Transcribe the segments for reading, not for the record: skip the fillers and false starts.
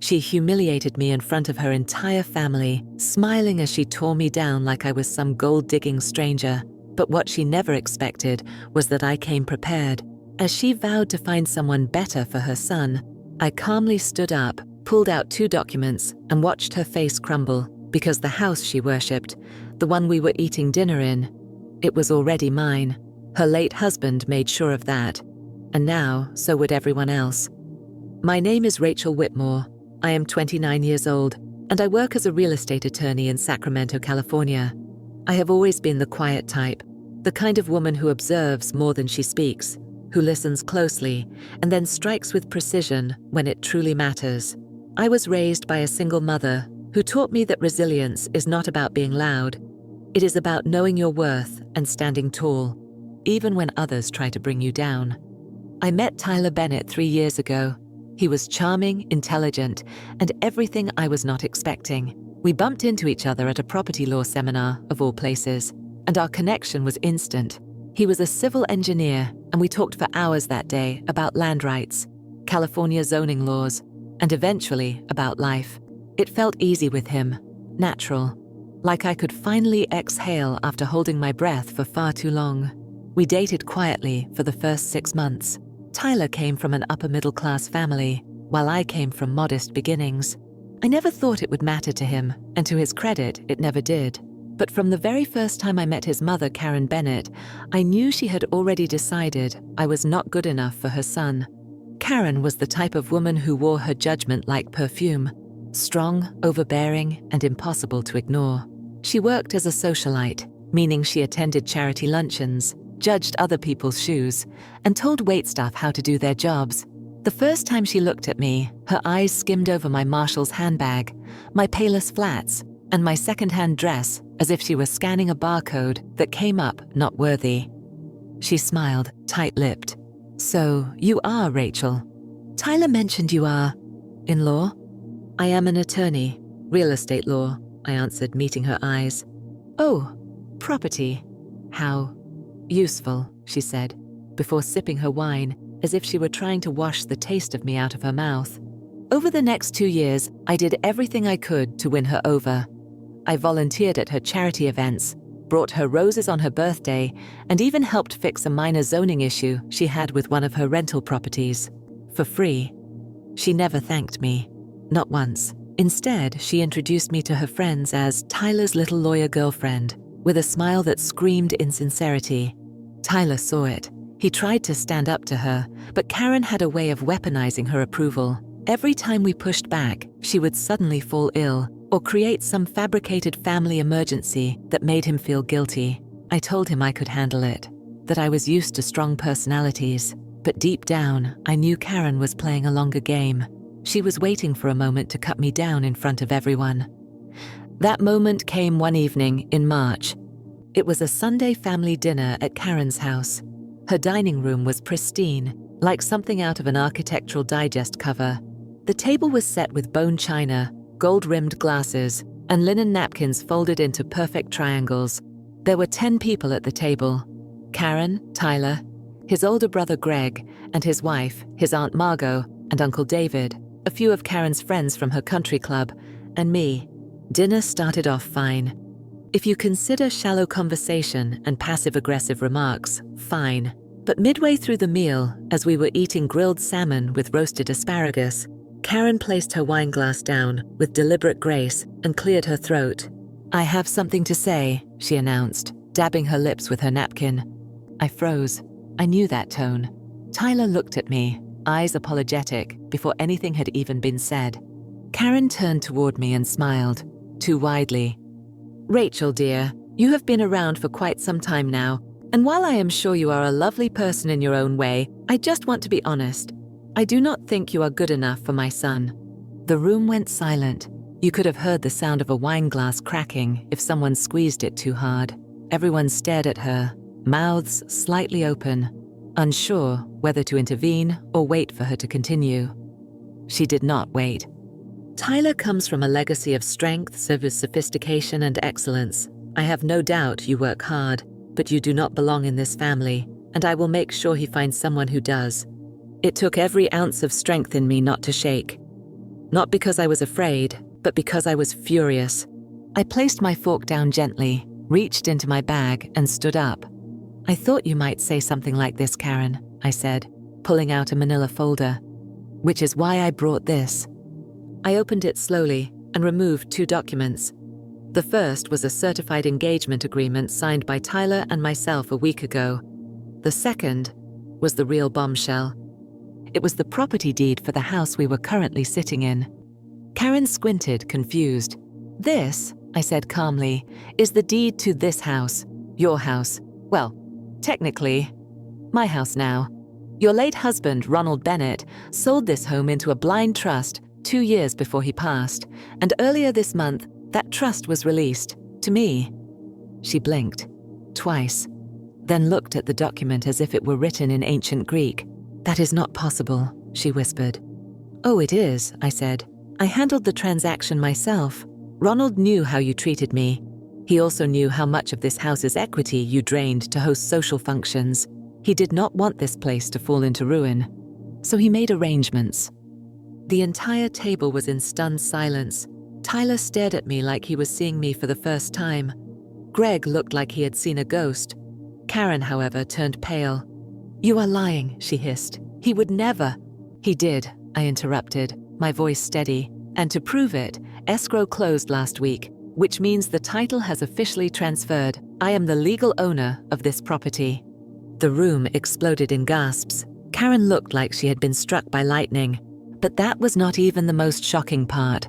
She humiliated me in front of her entire family, smiling as she tore me down like I was some gold-digging stranger. But what she never expected was that I came prepared. As she vowed to find someone better for her son, I calmly stood up, pulled out 2 documents, and watched her face crumble, because the house she worshipped, the one we were eating dinner in, it was already mine. Her late husband made sure of that. And now, so would everyone else. My name is Rachel Whitmore. I am 29 years old, and I work as a real estate attorney in Sacramento, California. I have always been the quiet type, the kind of woman who observes more than she speaks, who listens closely, and then strikes with precision when it truly matters. I was raised by a single mother who taught me that resilience is not about being loud. It is about knowing your worth and standing tall, even when others try to bring you down. I met Tyler Bennett 3 years ago. He was charming, intelligent, and everything I was not expecting. We bumped into each other at a property law seminar, of all places, and our connection was instant. He was a civil engineer, and we talked for hours that day about land rights, California zoning laws, and eventually about life. It felt easy with him, natural, like I could finally exhale after holding my breath for far too long. We dated quietly for the first 6 months. Tyler came from an upper-middle-class family, while I came from modest beginnings. I never thought it would matter to him, and to his credit, it never did. But from the very first time I met his mother, Karen Bennett, I knew she had already decided I was not good enough for her son. Karen was the type of woman who wore her judgment like perfume, strong, overbearing, and impossible to ignore. She worked as a socialite, meaning she attended charity luncheons, judged other people's shoes, and told waitstaff how to do their jobs. The first time she looked at me, her eyes skimmed over my Marshall's handbag, my Payless flats, and my second-hand dress as if she were scanning a barcode that came up not worthy. She smiled, tight-lipped. "So, you are Rachel. Tyler mentioned you are in law?" "I am an attorney, real estate law," I answered, meeting her eyes. "Oh, property. How useful," she said, before sipping her wine, as if she were trying to wash the taste of me out of her mouth. Over the next 2 years, I did everything I could to win her over. I volunteered at her charity events, brought her roses on her birthday, and even helped fix a minor zoning issue she had with one of her rental properties. For free. She never thanked me. Not once. Instead, she introduced me to her friends as Tyler's little lawyer girlfriend, with a smile that screamed insincerity. Tyler saw it. He tried to stand up to her, but Karen had a way of weaponizing her approval. Every time we pushed back, she would suddenly fall ill or create some fabricated family emergency that made him feel guilty. I told him I could handle it, that I was used to strong personalities, but deep down, I knew Karen was playing a longer game. She was waiting for a moment to cut me down in front of everyone. That moment came one evening in March. It was a Sunday family dinner at Karen's house. Her dining room was pristine, like something out of an Architectural Digest cover. The table was set with bone china, gold-rimmed glasses, and linen napkins folded into perfect triangles. There were 10 people at the table. Karen, Tyler, his older brother Greg, and his wife, his Aunt Margot, and Uncle David, a few of Karen's friends from her country club, and me. Dinner started off fine. If you consider shallow conversation and passive-aggressive remarks, fine. But midway through the meal, as we were eating grilled salmon with roasted asparagus, Karen placed her wine glass down with deliberate grace and cleared her throat. "I have something to say," she announced, dabbing her lips with her napkin. I froze. I knew that tone. Tyler looked at me, eyes apologetic, before anything had even been said. Karen turned toward me and smiled, too widely. "Rachel, dear, you have been around for quite some time now, and while I am sure you are a lovely person in your own way, I just want to be honest. I do not think you are good enough for my son." The room went silent. You could have heard the sound of a wine glass cracking if someone squeezed it too hard. Everyone stared at her, mouths slightly open, unsure whether to intervene or wait for her to continue. She did not wait. "Tyler comes from a legacy of strength, sophistication, and excellence. I have no doubt you work hard, but you do not belong in this family, and I will make sure he finds someone who does." It took every ounce of strength in me not to shake. Not because I was afraid, but because I was furious. I placed my fork down gently, reached into my bag, and stood up. "I thought you might say something like this, Karen," I said, pulling out a manila folder. "Which is why I brought this." I opened it slowly and removed 2 documents. The first was a certified engagement agreement signed by Tyler and myself a week ago. The second was the real bombshell. It was the property deed for the house we were currently sitting in. Karen squinted, confused. "This," I said calmly, "is the deed to this house. Your house. Well, technically, my house now. Your late husband, Ronald Bennett, sold this home into a blind trust 2 years before he passed, and earlier this month, that trust was released to me." She blinked twice, then looked at the document as if it were written in ancient Greek. "That is not possible," she whispered. "Oh, it is," I said. "I handled the transaction myself. Ronald knew how you treated me. He also knew how much of this house's equity you drained to host social functions. He did not want this place to fall into ruin. So he made arrangements." The entire table was in stunned silence. Tyler stared at me like he was seeing me for the first time. Greg looked like he had seen a ghost. Karen, however, turned pale. "You are lying," she hissed. "He would never." "He did," I interrupted, my voice steady. "And to prove it, escrow closed last week, which means the title has officially transferred. I am the legal owner of this property." The room exploded in gasps. Karen looked like she had been struck by lightning. But that was not even the most shocking part,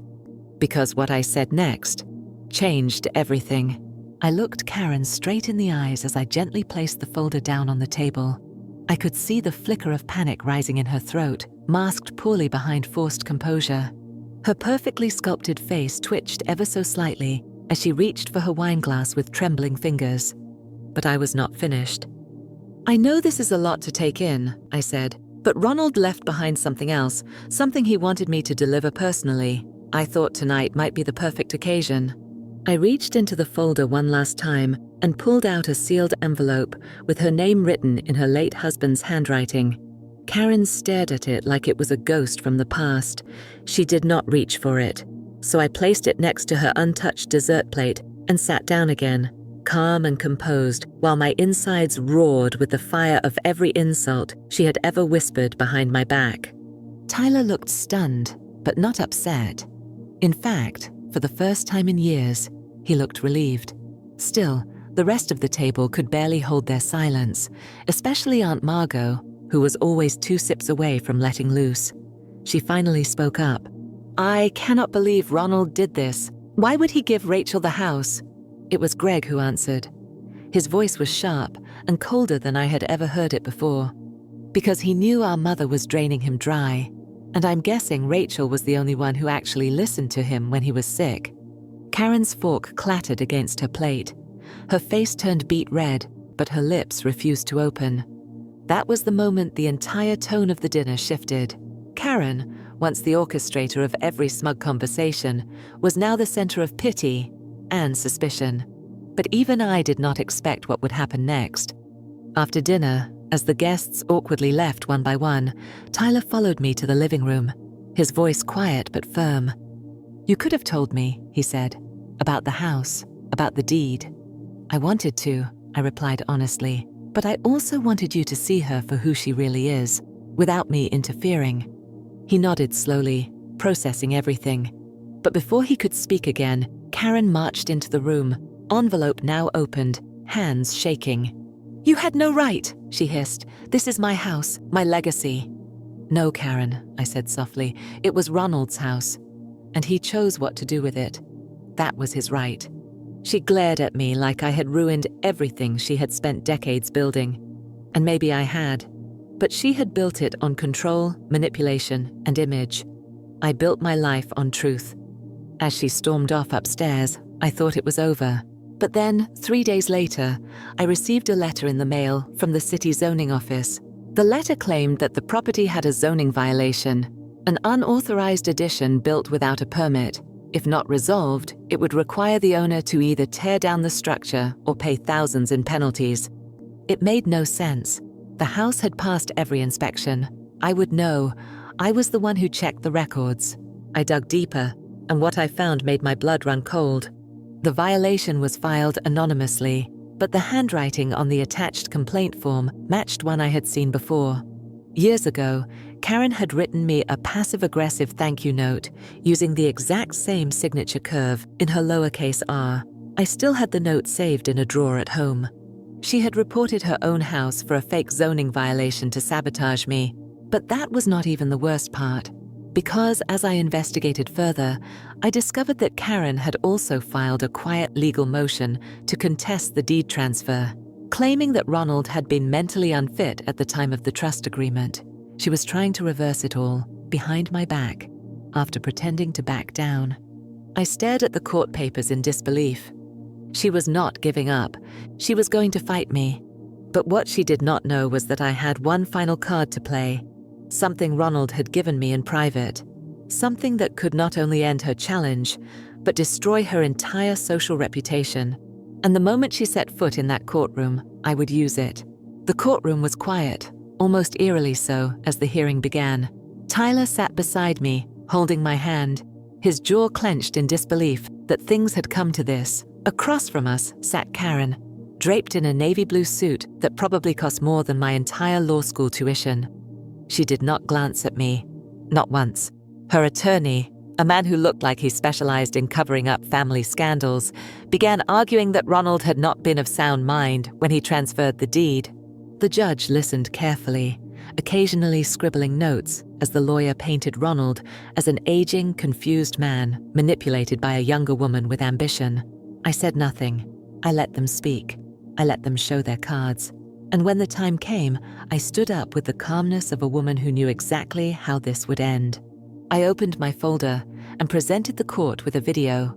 because what I said next changed everything. I looked Karen straight in the eyes as I gently placed the folder down on the table. I could see the flicker of panic rising in her throat, masked poorly behind forced composure. Her perfectly sculpted face twitched ever so slightly as she reached for her wineglass with trembling fingers. But I was not finished. "I know this is a lot to take in," I said, "but Ronald left behind something else, something he wanted me to deliver personally. I thought tonight might be the perfect occasion." I reached into the folder one last time and pulled out a sealed envelope with her name written in her late husband's handwriting. Karen stared at it like it was a ghost from the past. She did not reach for it, so I placed it next to her untouched dessert plate and sat down again, calm and composed, while my insides roared with the fire of every insult she had ever whispered behind my back. Tyler looked stunned, but not upset. In fact, for the first time in years, he looked relieved. Still, the rest of the table could barely hold their silence, especially Aunt Margot, who was always 2 sips away from letting loose. She finally spoke up. "I cannot believe Ronald did this. Why would he give Rachel the house?" It was Greg who answered. His voice was sharp and colder than I had ever heard it before. "Because he knew our mother was draining him dry, and I'm guessing Rachel was the only one who actually listened to him when he was sick." Karen's fork clattered against her plate. Her face turned beet red, but her lips refused to open. That was the moment the entire tone of the dinner shifted. Karen, once the orchestrator of every smug conversation, was now the center of pity and suspicion. But even I did not expect what would happen next. After dinner, as the guests awkwardly left one by one, Tyler followed me to the living room, his voice quiet but firm. "You could have told me," he said, "about the house, about the deed." "I wanted to," I replied honestly, "but I also wanted you to see her for who she really is, without me interfering." He nodded slowly, processing everything. But before he could speak again, Karen marched into the room, envelope now opened, hands shaking. "You had no right," she hissed. "This is my house, my legacy." "No, Karen," I said softly. "It was Ronald's house, and he chose what to do with it. That was his right." She glared at me like I had ruined everything she had spent decades building. And maybe I had. But she had built it on control, manipulation, and image. I built my life on truth. As she stormed off upstairs, I thought it was over. But then, 3 days later, I received a letter in the mail from the city zoning office. The letter claimed that the property had a zoning violation, an unauthorized addition built without a permit. If not resolved, it would require the owner to either tear down the structure or pay thousands in penalties. It made no sense. The house had passed every inspection. I would know. I was the one who checked the records. I dug deeper, and what I found made my blood run cold. The violation was filed anonymously, but the handwriting on the attached complaint form matched one I had seen before. Years ago, Karen had written me a passive-aggressive thank you note using the exact same signature curve in her lowercase r. I still had the note saved in a drawer at home. She had reported her own house for a fake zoning violation to sabotage me, but that was not even the worst part. Because as I investigated further, I discovered that Karen had also filed a quiet legal motion to contest the deed transfer, claiming that Ronald had been mentally unfit at the time of the trust agreement. She was trying to reverse it all, behind my back, after pretending to back down. I stared at the court papers in disbelief. She was not giving up. She was going to fight me. But what she did not know was that I had one final card to play, something Ronald had given me in private, something that could not only end her challenge, but destroy her entire social reputation. And the moment she set foot in that courtroom, I would use it. The courtroom was quiet, almost eerily so, as the hearing began. Tyler sat beside me, holding my hand, his jaw clenched in disbelief that things had come to this. Across from us sat Karen, draped in a navy blue suit that probably cost more than my entire law school tuition. She did not glance at me, not once. Her attorney, a man who looked like he specialized in covering up family scandals, began arguing that Ronald had not been of sound mind when he transferred the deed. The judge listened carefully, occasionally scribbling notes as the lawyer painted Ronald as an aging, confused man manipulated by a younger woman with ambition. I said nothing. I let them speak. I let them show their cards. And when the time came, I stood up with the calmness of a woman who knew exactly how this would end. I opened my folder and presented the court with a video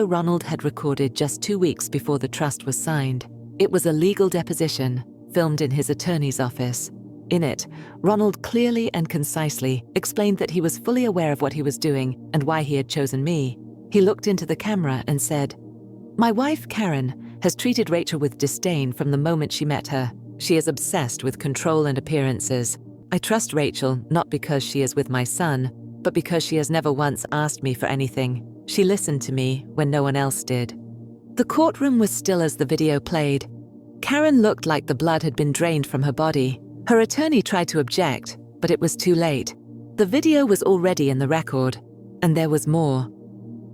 Ronald had recorded just 2 weeks before the trust was signed. It was a legal deposition, filmed in his attorney's office. In it, Ronald clearly and concisely explained that he was fully aware of what he was doing and why he had chosen me. He looked into the camera and said, "My wife, Karen, has treated Rachel with disdain from the moment she met her. She is obsessed with control and appearances. I trust Rachel not because she is with my son, but because she has never once asked me for anything. She listened to me when no one else did." The courtroom was still as the video played. Karen looked like the blood had been drained from her body. Her attorney tried to object, but it was too late. The video was already in the record, and there was more.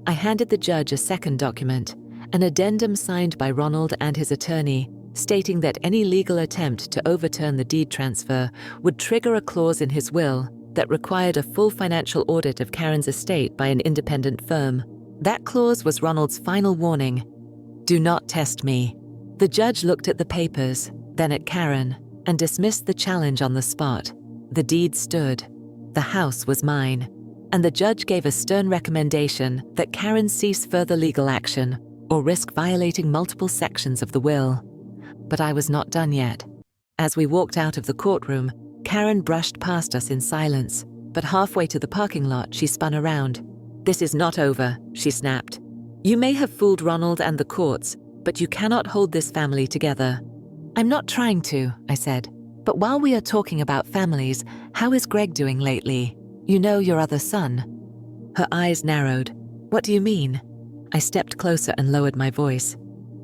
I handed the judge a second document, an addendum signed by Ronald and his attorney, stating that any legal attempt to overturn the deed transfer would trigger a clause in his will that required a full financial audit of Karen's estate by an independent firm. That clause was Ronald's final warning. Do not test me. The judge looked at the papers, then at Karen, and dismissed the challenge on the spot. The deed stood. The house was mine. And the judge gave a stern recommendation that Karen cease further legal action or risk violating multiple sections of the will. But I was not done yet. As we walked out of the courtroom, Karen brushed past us in silence, but halfway to the parking lot, she spun around. "This is not over," she snapped. "You may have fooled Ronald and the courts, but you cannot hold this family together." "I'm not trying to," I said. "But while we are talking about families, how is Greg doing lately? You know, your other son." Her eyes narrowed. "What do you mean?" I stepped closer and lowered my voice.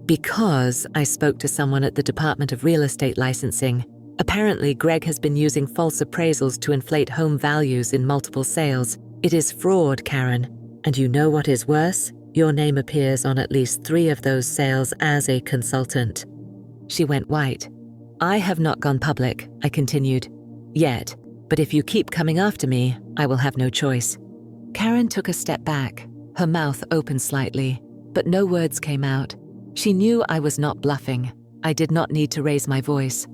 "Because I spoke to someone at the Department of Real Estate Licensing. Apparently, Greg has been using false appraisals to inflate home values in multiple sales. It is fraud, Karen. And you know what is worse? Your name appears on at least 3 of those sales as a consultant." She went white. "I have not gone public," I continued. "Yet. But if you keep coming after me, I will have no choice." Karen took a step back, her mouth opened slightly, but no words came out. She knew I was not bluffing. I did not need to raise my voice.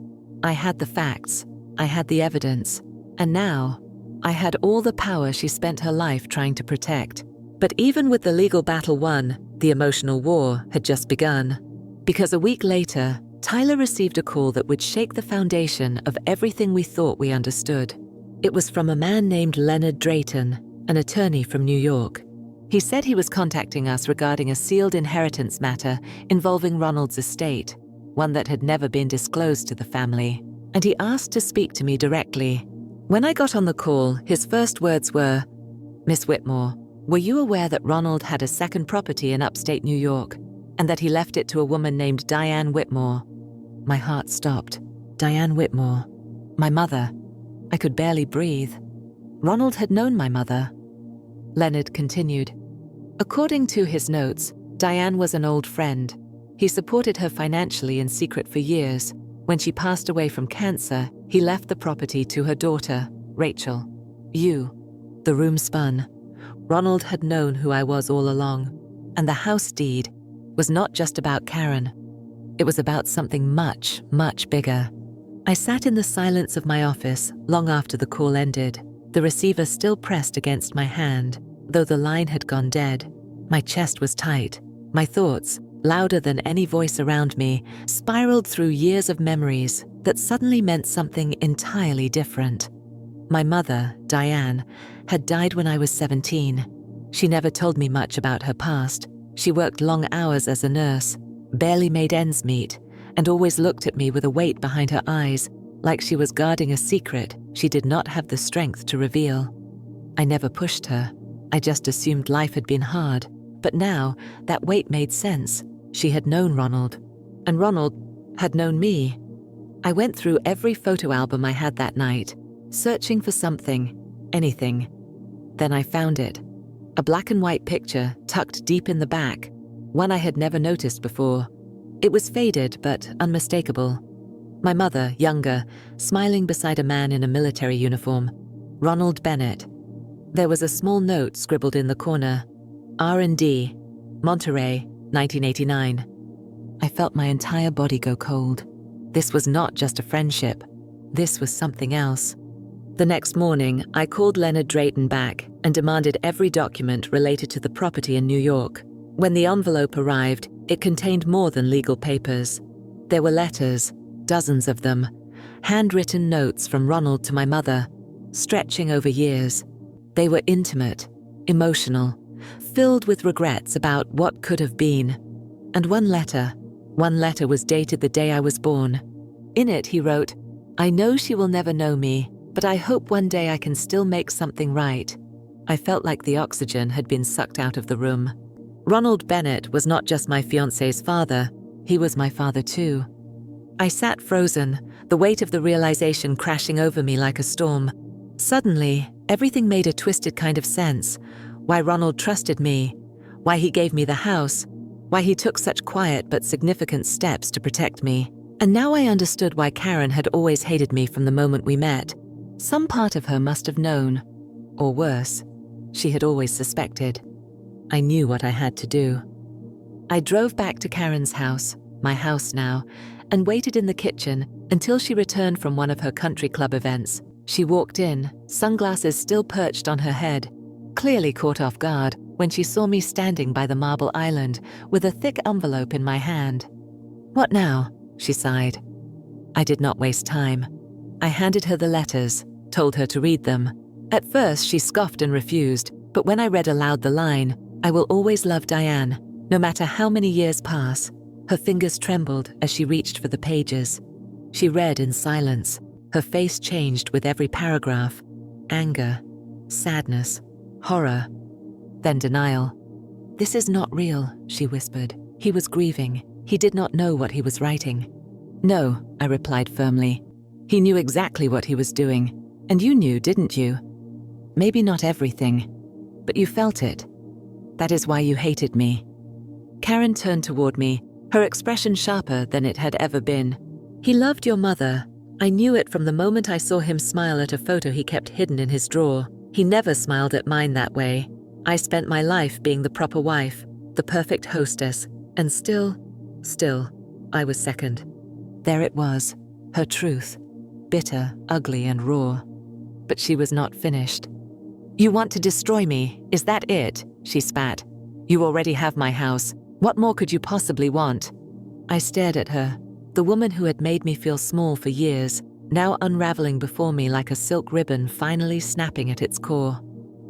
I had the facts. I had the evidence. And now, I had all the power she spent her life trying to protect. But even with the legal battle won, the emotional war had just begun. Because a week later, Tyler received a call that would shake the foundation of everything we thought we understood. It was from a man named Leonard Drayton, an attorney from New York. He said he was contacting us regarding a sealed inheritance matter involving Ronald's estate, one that had never been disclosed to the family, and he asked to speak to me directly. When I got on the call, his first words were, Miss Whitmore, were you aware that Ronald had a second property in upstate New York, and that he left it to a woman named Diane Whitmore? My heart stopped. Diane Whitmore. My mother. I could barely breathe. Ronald had known my mother. Leonard continued. According to his notes, Diane was an old friend. He supported her financially in secret for years. When she passed away from cancer, he left the property to her daughter, Rachel. You. The room spun. Ronald had known who I was all along, and the house deed was not just about Karen. It was about something much, much bigger. I sat in the silence of my office long after the call ended, the receiver still pressed against my hand, though the line had gone dead. My chest was tight. My thoughts, louder than any voice around me, spiraled through years of memories that suddenly meant something entirely different. My mother, Diane, had died when I was 17. She never told me much about her past. She worked long hours as a nurse, barely made ends meet, and always looked at me with a weight behind her eyes, like she was guarding a secret she did not have the strength to reveal. I never pushed her. I just assumed life had been hard. But now, that weight made sense. She had known Ronald, and Ronald had known me. I went through every photo album I had that night, searching for something, anything. Then I found it. A black and white picture tucked deep in the back, one I had never noticed before. It was faded but unmistakable. My mother, younger, smiling beside a man in a military uniform. Ronald Bennett. There was a small note scribbled in the corner. R&D, Monterey, 1989. I felt my entire body go cold. This was not just a friendship. This was something else. The next morning, I called Leonard Drayton back and demanded every document related to the property in New York. When the envelope arrived, it contained more than legal papers. There were letters, dozens of them, handwritten notes from Ronald to my mother, stretching over years. They were intimate, emotional, filled with regrets about what could have been. And one letter was dated the day I was born. In it, he wrote, "I know she will never know me, but I hope one day I can still make something right." I felt like the oxygen had been sucked out of the room. Ronald Bennett was not just my fiancé's father, he was my father too. I sat frozen, the weight of the realization crashing over me like a storm. Suddenly, everything made a twisted kind of sense. Why Ronald trusted me, why he gave me the house, why he took such quiet but significant steps to protect me. And now I understood why Karen had always hated me from the moment we met. Some part of her must have known, or worse, she had always suspected. I knew what I had to do. I drove back to Karen's house, my house now, and waited in the kitchen until she returned from one of her country club events. She walked in, sunglasses still perched on her head, clearly caught off guard when she saw me standing by the marble island with a thick envelope in my hand. "What now?" she sighed. I did not waste time. I handed her the letters, told her to read them. At first, she scoffed and refused, but when I read aloud the line, "I will always love Diane, no matter how many years pass," her fingers trembled as she reached for the pages. She read in silence. Her face changed with every paragraph. Anger, sadness, horror, then denial. "This is not real," she whispered. He was grieving. He did not know what he was writing. "No," I replied firmly. "He knew exactly what he was doing. And you knew, didn't you? Maybe not everything, but you felt it. That is why you hated me." Karen turned toward me, her expression sharper than it had ever been. "He loved your mother. I knew it from the moment I saw him smile at a photo he kept hidden in his drawer. He never smiled at mine that way. I spent my life being the proper wife, the perfect hostess, and still, I was second." There it was, her truth, bitter, ugly, and raw. But she was not finished. "You want to destroy me, is that it?" she spat. "You already have my house. What more could you possibly want?" I stared at her, the woman who had made me feel small for years, now unraveling before me like a silk ribbon finally snapping at its core.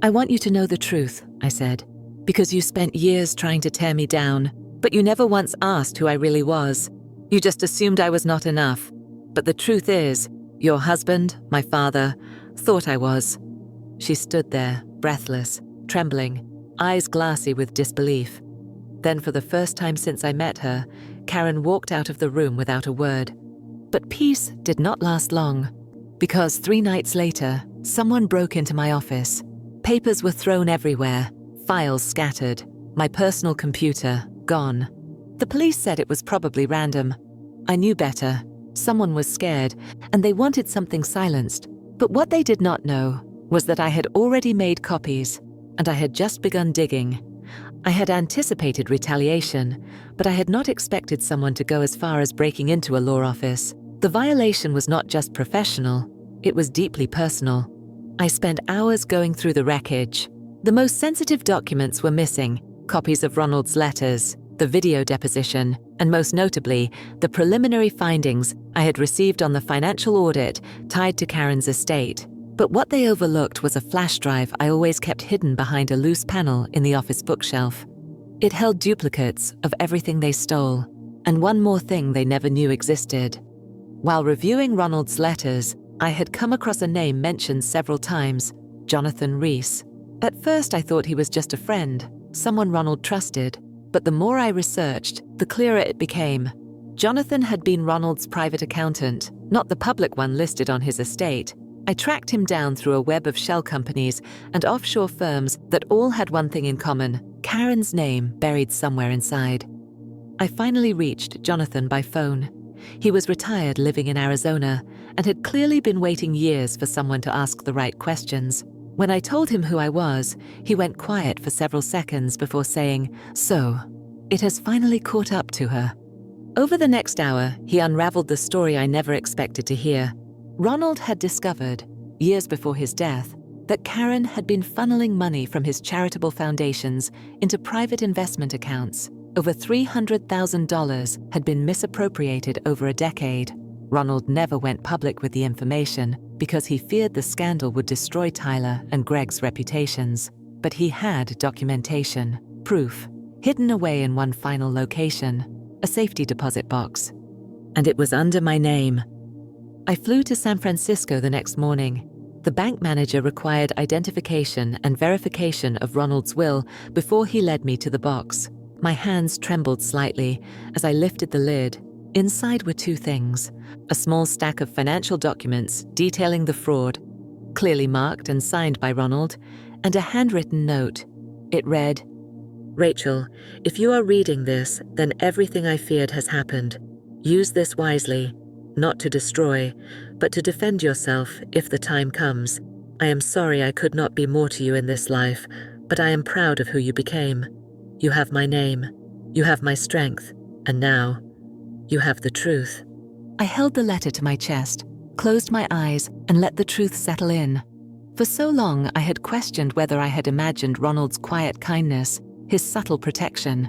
"I want you to know the truth," I said, "because you spent years trying to tear me down, but you never once asked who I really was. You just assumed I was not enough. But the truth is, your husband, my father, thought I was." She stood there, breathless, trembling, eyes glassy with disbelief. Then, for the first time since I met her, Karen walked out of the room without a word. But peace did not last long, because 3 nights later, someone broke into my office. Papers were thrown everywhere, files scattered, my personal computer gone. The police said it was probably random. I knew better. Someone was scared, and they wanted something silenced. But what they did not know was that I had already made copies, and I had just begun digging. I had anticipated retaliation, but I had not expected someone to go as far as breaking into a law office. The violation was not just professional, it was deeply personal. I spent hours going through the wreckage. The most sensitive documents were missing: copies of Ronald's letters, the video deposition, and most notably, the preliminary findings I had received on the financial audit tied to Karen's estate. But what they overlooked was a flash drive I always kept hidden behind a loose panel in the office bookshelf. It held duplicates of everything they stole, and one more thing they never knew existed. While reviewing Ronald's letters, I had come across a name mentioned several times: Jonathan Rees. At first I thought he was just a friend, someone Ronald trusted, but the more I researched, the clearer it became. Jonathan had been Ronald's private accountant, not the public one listed on his estate. I tracked him down through a web of shell companies and offshore firms that all had one thing in common: Karen's name buried somewhere inside. I finally reached Jonathan by phone. He was retired, living in Arizona, and had clearly been waiting years for someone to ask the right questions. When I told him who I was, he went quiet for several seconds before saying, "So, it has finally caught up to her." Over the next hour, he unraveled the story I never expected to hear. Ronald had discovered, years before his death, that Karen had been funneling money from his charitable foundations into private investment accounts. Over $300,000 had been misappropriated over a decade. Ronald never went public with the information because he feared the scandal would destroy Tyler and Greg's reputations. But he had documentation, proof, hidden away in one final location: a safety deposit box. And it was under my name. I flew to San Francisco the next morning. The bank manager required identification and verification of Ronald's will before he led me to the box. My hands trembled slightly as I lifted the lid. Inside were 2 things: a small stack of financial documents detailing the fraud, clearly marked and signed by Ronald, and a handwritten note. It read, "Rachel, if you are reading this, then everything I feared has happened. Use this wisely, not to destroy, but to defend yourself if the time comes. I am sorry I could not be more to you in this life, but I am proud of who you became. You have my name, you have my strength, and now, you have the truth." I held the letter to my chest, closed my eyes, and let the truth settle in. For so long, I had questioned whether I had imagined Ronald's quiet kindness, his subtle protection.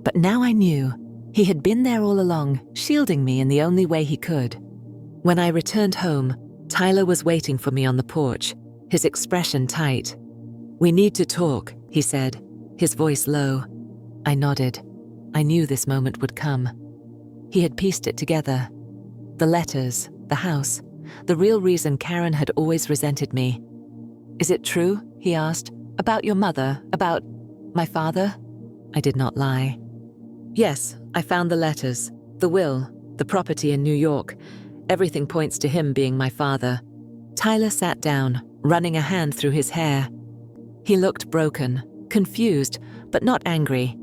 But now I knew. He had been there all along, shielding me in the only way he could. When I returned home, Tyler was waiting for me on the porch, his expression tight. "We need to talk," he said, his voice low. I nodded. I knew this moment would come. He had pieced it together. The letters, the house, the real reason Karen had always resented me. "Is it true?" he asked. "About your mother? About my father?" I did not lie. "Yes, I found the letters, the will, the property in New York. Everything points to him being my father." Tyler sat down, running a hand through his hair. He looked broken, confused, but not angry.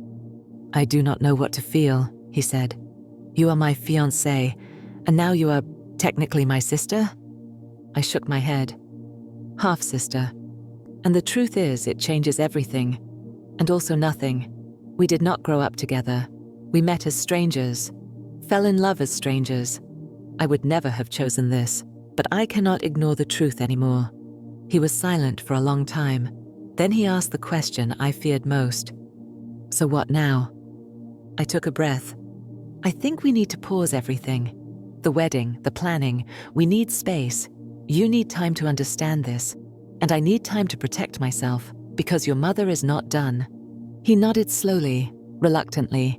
"I do not know what to feel," he said. "You are my fiancée, and now you are technically my sister?" I shook my head. "Half-sister. And the truth is, it changes everything. And also nothing. We did not grow up together. We met as strangers, fell in love as strangers. I would never have chosen this, but I cannot ignore the truth anymore." He was silent for a long time. Then he asked the question I feared most. "So what now?" I took a breath. "I think we need to pause everything. The wedding, the planning. We need space. You need time to understand this. And I need time to protect myself, because your mother is not done." He nodded slowly, reluctantly.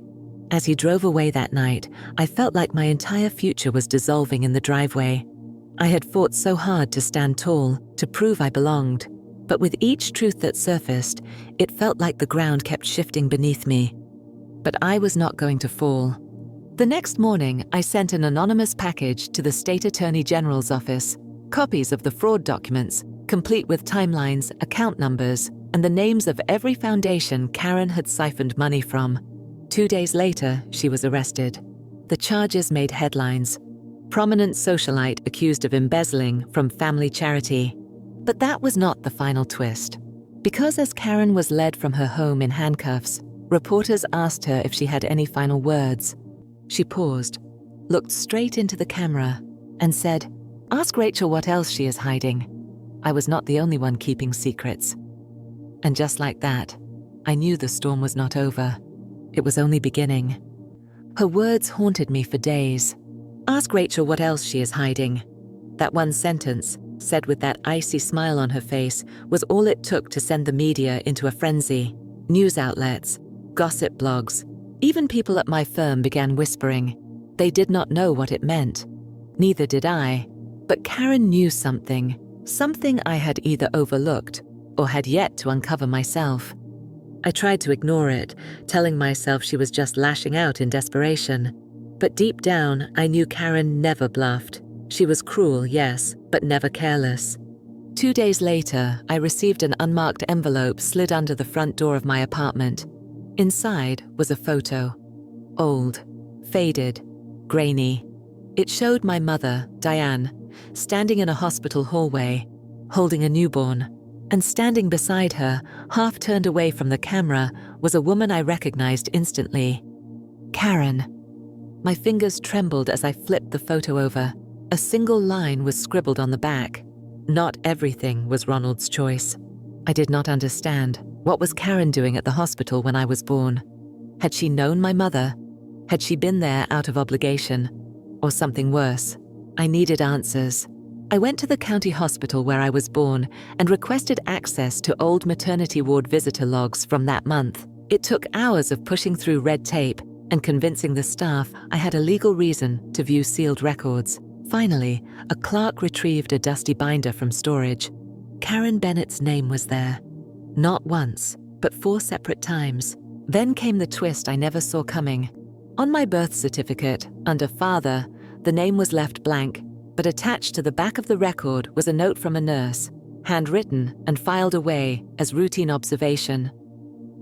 As he drove away that night, I felt like my entire future was dissolving in the driveway. I had fought so hard to stand tall, to prove I belonged. But with each truth that surfaced, it felt like the ground kept shifting beneath me. But I was not going to fall. The next morning, I sent an anonymous package to the State Attorney General's office, copies of the fraud documents, complete with timelines, account numbers, and the names of every foundation Karen had siphoned money from. 2 days later, she was arrested. The charges made headlines. Prominent socialite accused of embezzling from family charity. But that was not the final twist. Because as Karen was led from her home in handcuffs, reporters asked her if she had any final words. She paused, looked straight into the camera, and said, "Ask Rachel what else she is hiding. I was not the only one keeping secrets." And just like that, I knew the storm was not over. It was only beginning. Her words haunted me for days. Ask Rachel what else she is hiding. That one sentence, said with that icy smile on her face, was all it took to send the media into a frenzy. News outlets, gossip blogs, even people at my firm began whispering. They did not know what it meant. Neither did I. But Karen knew something I had either overlooked or had yet to uncover myself. I tried to ignore it, telling myself she was just lashing out in desperation. But deep down, I knew Karen never bluffed. She was cruel, yes, but never careless. 2 days later, I received an unmarked envelope slid under the front door of my apartment. Inside was a photo. Old, faded, grainy. It showed my mother, Diane, standing in a hospital hallway, holding a newborn. And standing beside her, half turned away from the camera, was a woman I recognized instantly. Karen. My fingers trembled as I flipped the photo over. A single line was scribbled on the back. Not everything was Ronald's choice. I did not understand. What was Karen doing at the hospital when I was born? Had she known my mother? Had she been there out of obligation? Or something worse? I needed answers. I went to the county hospital where I was born and requested access to old maternity ward visitor logs from that month. It took hours of pushing through red tape and convincing the staff I had a legal reason to view sealed records. Finally, a clerk retrieved a dusty binder from storage. Karen Bennett's name was there. Not once, but 4 separate times. Then came the twist I never saw coming. On my birth certificate, under father, the name was left blank, but attached to the back of the record was a note from a nurse, handwritten and filed away as routine observation.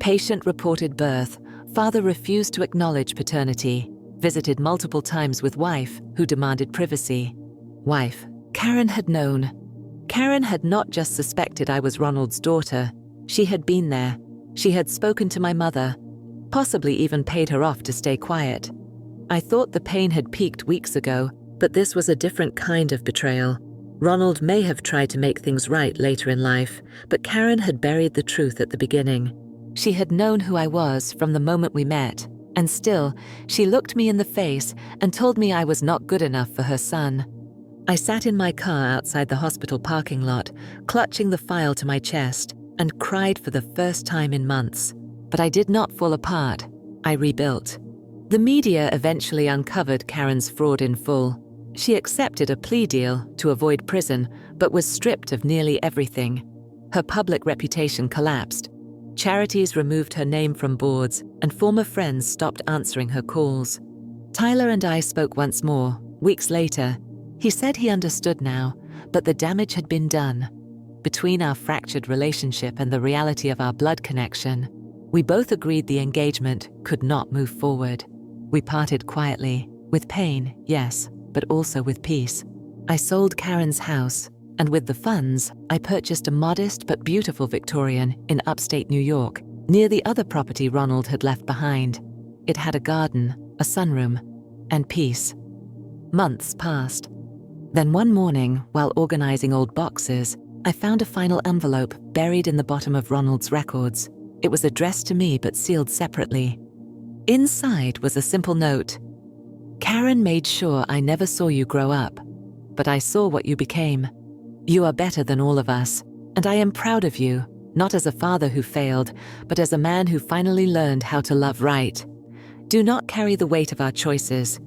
Patient reported birth. Father refused to acknowledge paternity. Visited multiple times with wife, who demanded privacy. Wife. Karen had known. Karen had not just suspected I was Ronald's daughter. She had been there. She had spoken to my mother, possibly even paid her off to stay quiet. I thought the pain had peaked weeks ago, but this was a different kind of betrayal. Ronald may have tried to make things right later in life, but Karen had buried the truth at the beginning. She had known who I was from the moment we met, and still, she looked me in the face and told me I was not good enough for her son. I sat in my car outside the hospital parking lot, clutching the file to my chest, and cried for the first time in months. But I did not fall apart. I rebuilt. The media eventually uncovered Karen's fraud in full. She accepted a plea deal to avoid prison, but was stripped of nearly everything. Her public reputation collapsed. Charities removed her name from boards, and former friends stopped answering her calls. Tyler and I spoke once more, weeks later. He said he understood now, but the damage had been done. Between our fractured relationship and the reality of our blood connection, we both agreed the engagement could not move forward. We parted quietly, with pain, yes, but also with peace. I sold Karen's house, and with the funds, I purchased a modest but beautiful Victorian in upstate New York, near the other property Ronald had left behind. It had a garden, a sunroom, and peace. Months passed. Then one morning, while organizing old boxes, I found a final envelope buried in the bottom of Ronald's records. It was addressed to me but sealed separately. Inside was a simple note. Karen made sure I never saw you grow up, but I saw what you became. You are better than all of us, and I am proud of you, not as a father who failed, but as a man who finally learned how to love right. Do not carry the weight of our choices.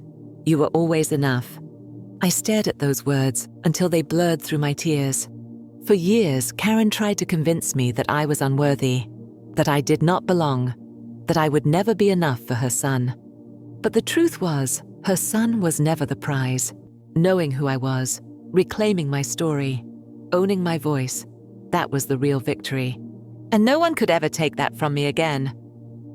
You were always enough. I stared at those words until they blurred through my tears. For years, Karen tried to convince me that I was unworthy, that I did not belong, that I would never be enough for her son. But the truth was, her son was never the prize. Knowing who I was, reclaiming my story, owning my voice, that was the real victory. And no one could ever take that from me again.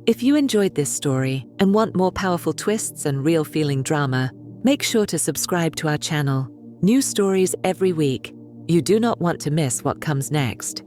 If you enjoyed this story and want more powerful twists and real feeling drama, make sure to subscribe to our channel. New stories every week. You do not want to miss what comes next.